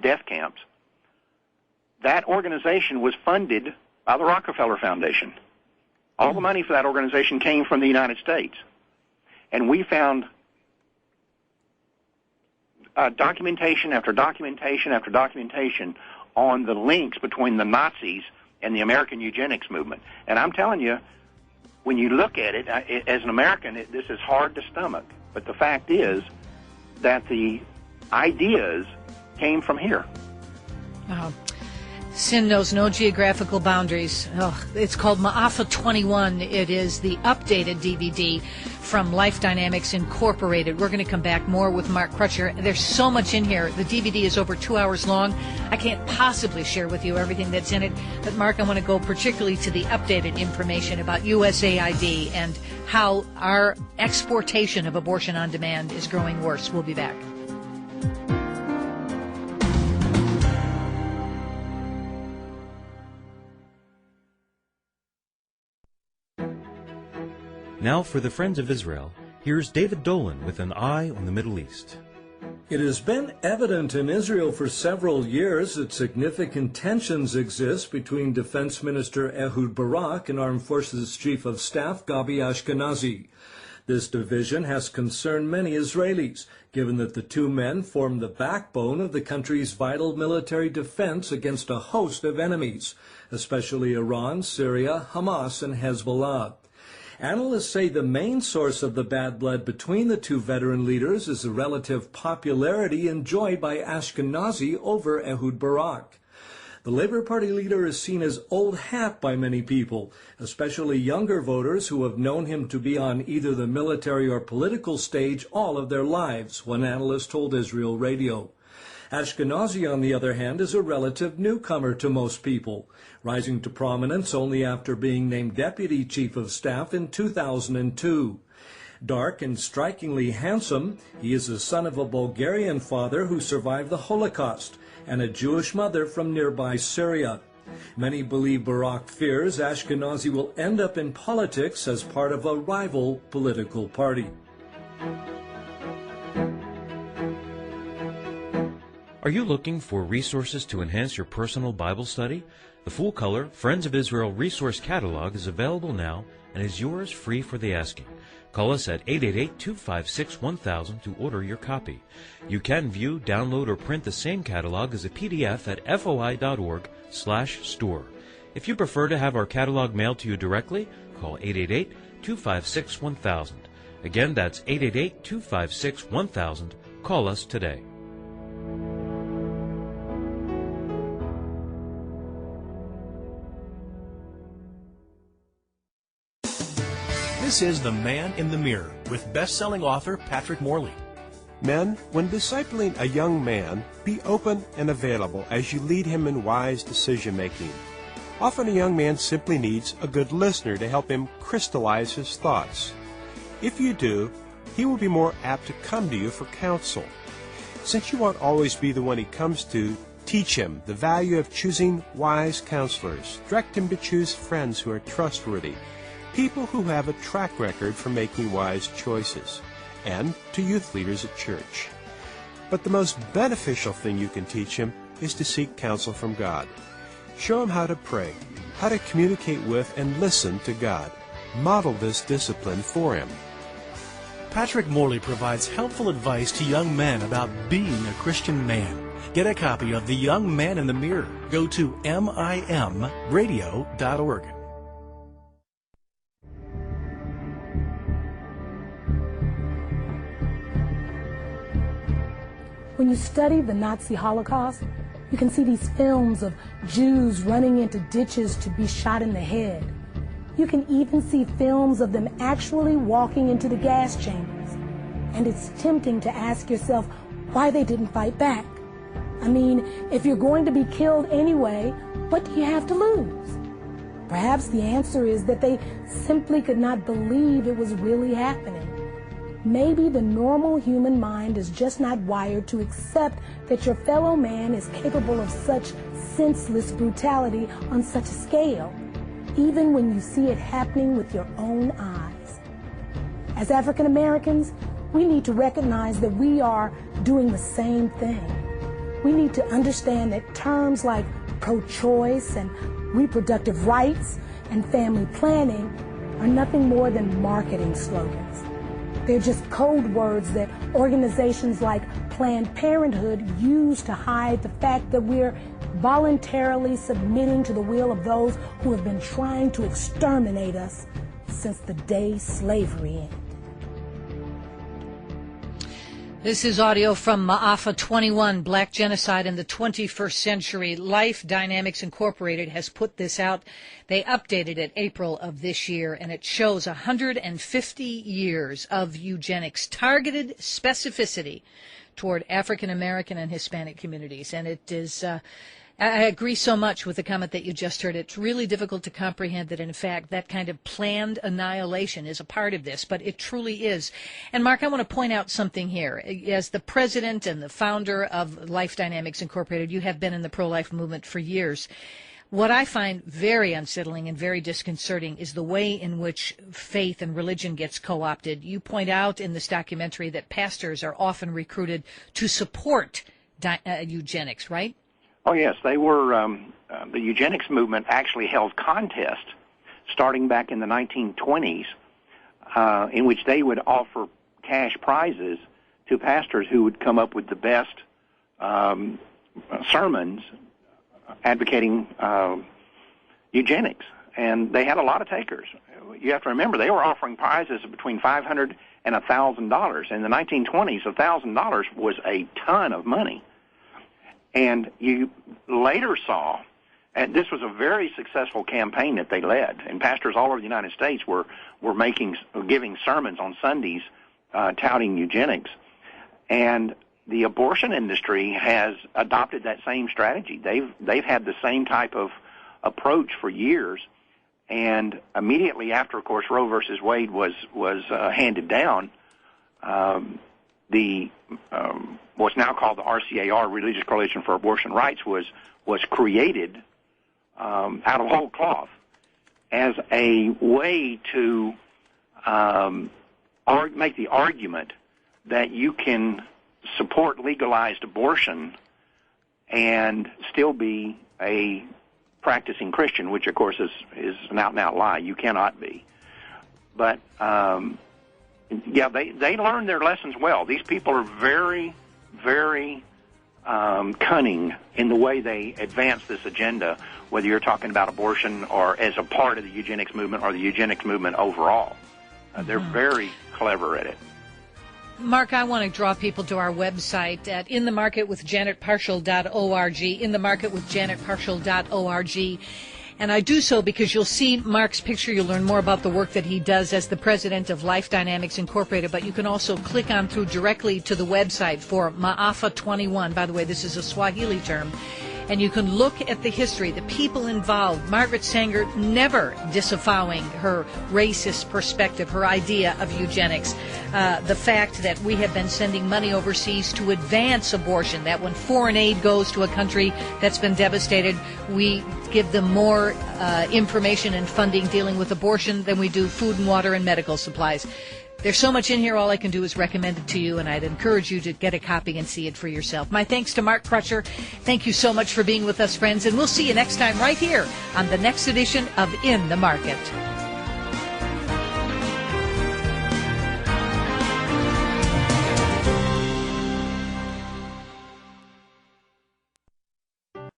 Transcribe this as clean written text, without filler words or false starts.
death camps. That organization was funded by the Rockefeller Foundation. All the money for that organization came from the United States. And we found documentation after documentation after documentation on the links between the Nazis and the American eugenics movement. And I'm telling you, when you look at it, as an American, this is hard to stomach. But the fact is that the ideas came from here. Sin knows no geographical boundaries. It's called Maafa21. It is the updated DVD from Life Dynamics Incorporated. We're going to come back more with Mark Crutcher. There's so much in here. The DVD is over 2 hours long. I can't possibly share with you everything that's in it. But, Mark, I want to go particularly to the updated information about USAID and how our exportation of abortion on demand is growing worse. We'll be back. Now for the Friends of Israel, here's David Dolan with an eye on the Middle East. It has been evident in Israel for several years that significant tensions exist between Defense Minister Ehud Barak and Armed Forces Chief of Staff Gabi Ashkenazi. This division has concerned many Israelis, given that the two men form the backbone of the country's vital military defense against a host of enemies, especially Iran, Syria, Hamas, and Hezbollah. Analysts say the main source of the bad blood between the two veteran leaders is the relative popularity enjoyed by Ashkenazi over Ehud Barak. The Labour Party leader is seen as old hat by many people, especially younger voters who have known him to be on either the military or political stage all of their lives, one analyst told Israel Radio. Ashkenazi, on the other hand, is a relative newcomer to most people, rising to prominence only after being named Deputy Chief of Staff in 2002. Dark and strikingly handsome, he is the son of a Bulgarian father who survived the Holocaust and a Jewish mother from nearby Syria. Many believe Barak fears Ashkenazi will end up in politics as part of a rival political party. Are you looking for resources to enhance your personal Bible study? The full-color Friends of Israel resource catalog is available now and is yours free for the asking. Call us at 888-256-1000 to order your copy. You can view, download, or print the same catalog as a PDF at foi.org/store. If you prefer to have our catalog mailed to you directly, call 888-256-1000. Again, that's 888-256-1000. Call us today. This is The Man in the Mirror with best-selling author Patrick Morley. Men, when discipling a young man, be open and available as you lead him in wise decision-making. Often a young man simply needs a good listener to help him crystallize his thoughts. If you do, he will be more apt to come to you for counsel. Since you won't always be the one he comes to, teach him the value of choosing wise counselors. Direct him to choose friends who are trustworthy, people who have a track record for making wise choices, and to youth leaders at church. But the most beneficial thing you can teach him is to seek counsel from God. Show him how to pray, how to communicate with and listen to God. Model this discipline for him. Patrick Morley provides helpful advice to young men about being a Christian man. Get a copy of The Young Man in the Mirror. Go to mimradio.org. When you study the Nazi Holocaust, you can see these films of Jews running into ditches to be shot in the head. You can even see films of them actually walking into the gas chambers. And it's tempting to ask yourself why they didn't fight back. I mean, if you're going to be killed anyway, what do you have to lose? Perhaps the answer is that they simply could not believe it was really happening. Maybe the normal human mind is just not wired to accept that your fellow man is capable of such senseless brutality on such a scale, even when you see it happening with your own eyes. As African Americans, we need to recognize that we are doing the same thing. We need to understand that terms like pro-choice and reproductive rights and family planning are nothing more than marketing slogans. They're just code words that organizations like Planned Parenthood use to hide the fact that we're voluntarily submitting to the will of those who have been trying to exterminate us since the day slavery ended. This is audio from Maafa21, Black Genocide in the 21st Century. Life Dynamics Incorporated has put this out. They updated it April of this year, and it shows 150 years of eugenics, targeted specificity toward African American and Hispanic communities. And it is, I agree so much with the comment that you just heard. It's really difficult to comprehend that, in fact, that kind of planned annihilation is a part of this, but it truly is. And, Mark, I want to point out something here. As the president and the founder of Life Dynamics Incorporated, you have been in the pro-life movement for years. What I find very unsettling and very disconcerting is the way in which faith and religion gets co-opted. You point out in this documentary that pastors are often recruited to support eugenics, right? Oh, yes. They were, the eugenics movement actually held contests starting back in the 1920s in which they would offer cash prizes to pastors who would come up with the best sermons advocating eugenics. And they had a lot of takers. You have to remember, they were offering prizes of between $500 and $1,000. In the 1920s, $1,000 was a ton of money. And you later saw, and this was a very successful campaign that they led, and pastors all over the United States were giving sermons on Sundays touting eugenics. And the abortion industry has adopted that same strategy. They've had the same type of approach for years. And immediately after, of course, Roe versus Wade was handed down, what's now called the RCAR, Religious Coalition for Abortion Rights, was created out of whole cloth as a way to make the argument that you can support legalized abortion and still be a practicing Christian, which, of course, is an out-and-out lie. You cannot be. But yeah, they learned their lessons well. These people are very, very cunning in the way they advance this agenda, whether you're talking about abortion or as a part of the eugenics movement or the eugenics movement overall. They're very clever at it. Mark, I want to draw people to our website at inthemarketwithjanetparshall.org, inthemarketwithjanetparshall.org. And I do so because you'll see Mark's picture. You'll learn more about the work that he does as the president of Life Dynamics Incorporated. But you can also click on through directly to the website for Maafa21. By the way, this is a Swahili term. And you can look at the history, the people involved. Margaret Sanger never disavowing her racist perspective, her idea of eugenics. The fact that we have been sending money overseas to advance abortion, that when foreign aid goes to a country that's been devastated, we give them more information and funding dealing with abortion than we do food and water and medical supplies. There's so much in here, all I can do is recommend it to you, and I'd encourage you to get a copy and see it for yourself. My thanks to Mark Crutcher. Thank you so much for being with us, friends, and we'll see you next time right here on the next edition of In the Market.